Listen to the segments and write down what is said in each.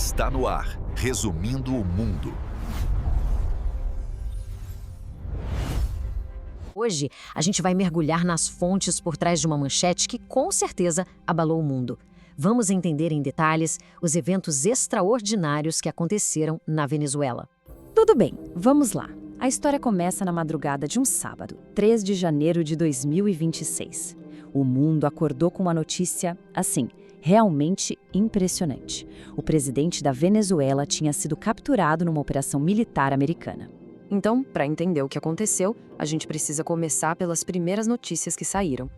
Está no ar, resumindo o mundo. Hoje, a gente vai mergulhar nas fontes por trás de uma manchete que, com certeza, abalou o mundo. Vamos entender em detalhes os eventos extraordinários que aconteceram na Venezuela. Tudo bem, vamos lá. A história começa na madrugada de um sábado, 3 de janeiro de 2026. O mundo acordou com uma notícia, assim, realmente impressionante. O presidente da Venezuela tinha sido capturado numa operação militar americana. Então, para entender o que aconteceu, a gente precisa começar pelas primeiras notícias que saíram.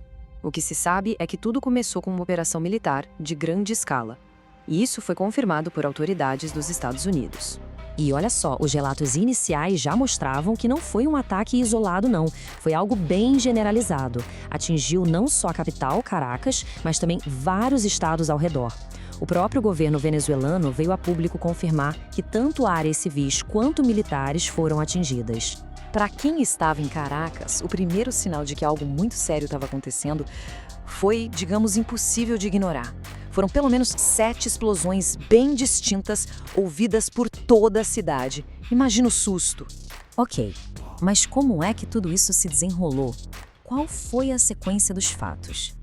O que se sabe é que tudo começou com uma operação militar de grande escala. E isso foi confirmado por autoridades dos Estados Unidos. E olha só, os relatos iniciais já mostravam que não foi um ataque isolado, não. Foi algo bem generalizado. Atingiu não só a capital, Caracas, mas também vários estados ao redor. O próprio governo venezuelano veio a público confirmar que tanto áreas civis quanto militares foram atingidas. Para quem estava em Caracas, o primeiro sinal de que algo muito sério estava acontecendo foi, digamos, impossível de ignorar. Foram pelo menos 7 explosões bem distintas ouvidas por toda a cidade. Imagina o susto. Ok, mas como é que tudo isso se desenrolou? Qual foi a sequência dos fatos?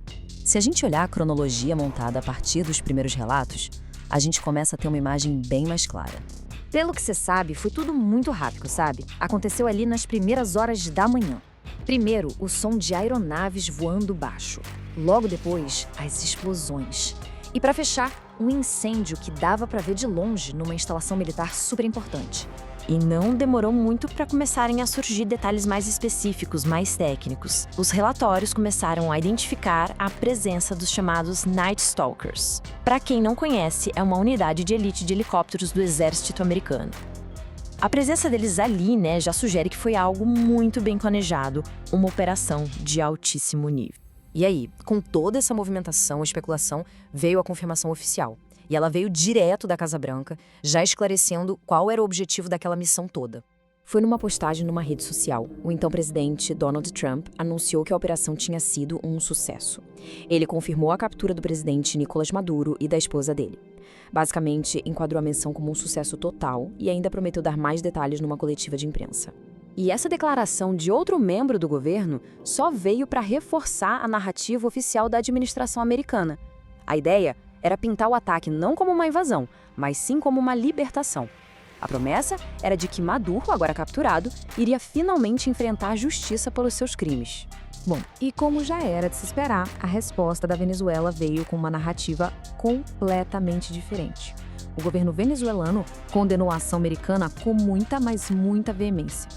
Se a gente olhar a cronologia montada a partir dos primeiros relatos, a gente começa a ter uma imagem bem mais clara. Pelo que você sabe, foi tudo muito rápido, sabe? Aconteceu ali nas primeiras horas da manhã. Primeiro, o som de aeronaves voando baixo. Logo depois, as explosões. E para fechar, um incêndio que dava para ver de longe numa instalação militar super importante. E não demorou muito para começarem a surgir detalhes mais específicos, mais técnicos. Os relatórios começaram a identificar a presença dos chamados Night Stalkers. Para quem não conhece, é uma unidade de elite de helicópteros do exército americano. A presença deles ali, já sugere que foi algo muito bem planejado, uma operação de altíssimo nível. E aí, com toda essa movimentação e especulação, veio a confirmação oficial. E ela veio direto da Casa Branca, já esclarecendo qual era o objetivo daquela missão toda. Foi numa postagem numa rede social. O então presidente Donald Trump anunciou que a operação tinha sido um sucesso. Ele confirmou a captura do presidente Nicolás Maduro e da esposa dele. Basicamente, enquadrou a menção como um sucesso total e ainda prometeu dar mais detalhes numa coletiva de imprensa. E essa declaração de outro membro do governo só veio para reforçar a narrativa oficial da administração americana. A ideia era pintar o ataque não como uma invasão, mas sim como uma libertação. A promessa era de que Maduro, agora capturado, iria finalmente enfrentar a justiça pelos seus crimes. Bom, e como já era de se esperar, a resposta da Venezuela veio com uma narrativa completamente diferente. O governo venezuelano condenou a ação americana com muita, mas muita veemência.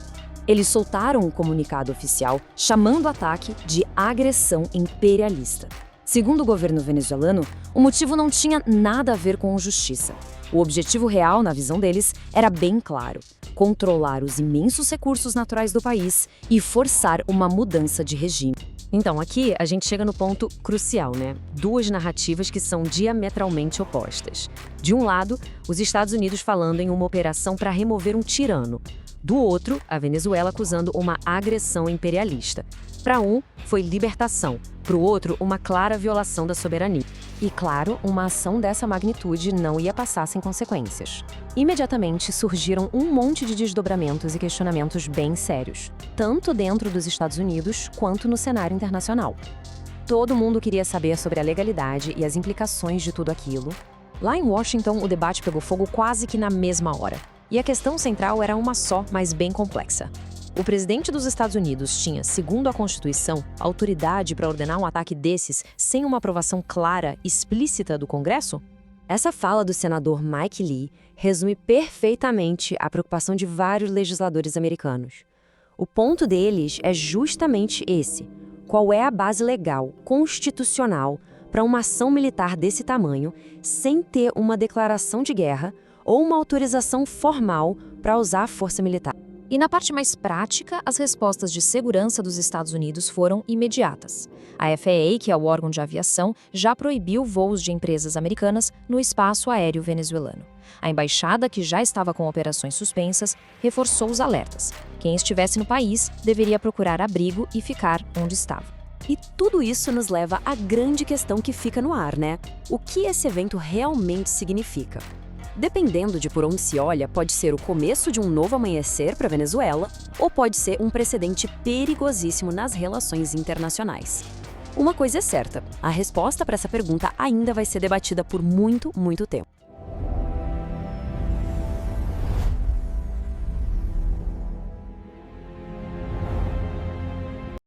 Eles soltaram um comunicado oficial chamando o ataque de agressão imperialista. Segundo o governo venezuelano, o motivo não tinha nada a ver com justiça. O objetivo real, na visão deles, era bem claro: controlar os imensos recursos naturais do país e forçar uma mudança de regime. Então, aqui a gente chega no ponto crucial, Duas narrativas que são diametralmente opostas. De um lado, os Estados Unidos falando em uma operação para remover um tirano. Do outro, a Venezuela acusando uma agressão imperialista. Para um, foi libertação. Para o outro, uma clara violação da soberania. E claro, uma ação dessa magnitude não ia passar sem consequências. Imediatamente surgiram um monte de desdobramentos e questionamentos bem sérios, tanto dentro dos Estados Unidos quanto no cenário internacional. Todo mundo queria saber sobre a legalidade e as implicações de tudo aquilo. Lá em Washington, o debate pegou fogo quase que na mesma hora. E a questão central era uma só, mas bem complexa. O presidente dos Estados Unidos tinha, segundo a Constituição, autoridade para ordenar um ataque desses sem uma aprovação clara, explícita do Congresso? Essa fala do senador Mike Lee resume perfeitamente a preocupação de vários legisladores americanos. O ponto deles é justamente esse: qual é a base legal, constitucional, para uma ação militar desse tamanho, sem ter uma declaração de guerra ou uma autorização formal para usar a força militar? E na parte mais prática, as respostas de segurança dos Estados Unidos foram imediatas. A FAA, que é o órgão de aviação, já proibiu voos de empresas americanas no espaço aéreo venezuelano. A embaixada, que já estava com operações suspensas, reforçou os alertas. Quem estivesse no país deveria procurar abrigo e ficar onde estava. E tudo isso nos leva à grande questão que fica no ar, O que esse evento realmente significa? Dependendo de por onde se olha, pode ser o começo de um novo amanhecer para a Venezuela ou pode ser um precedente perigosíssimo nas relações internacionais. Uma coisa é certa, a resposta para essa pergunta ainda vai ser debatida por muito, muito tempo.